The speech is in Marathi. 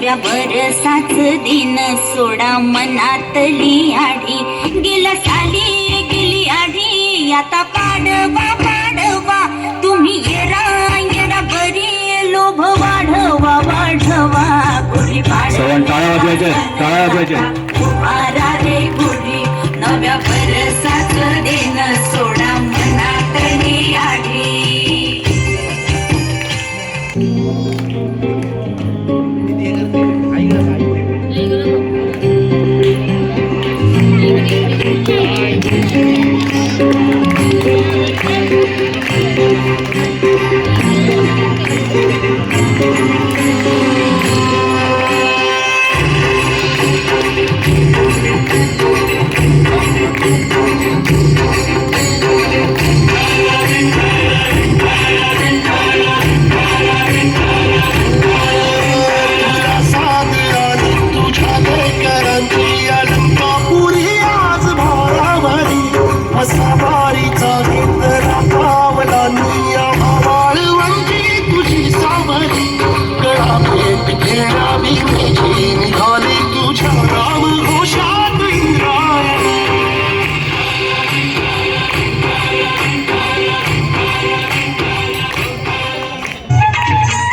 नव्या बरसाच दिन सोडा मनातली आढी गेला साली गेली आढी आता पाडवा पाडवा तुम्ही येरा बरी लोभ वाढवा वाढवा गुढी पाडवा रे गुढी नव्या बरसाच दिन सोडा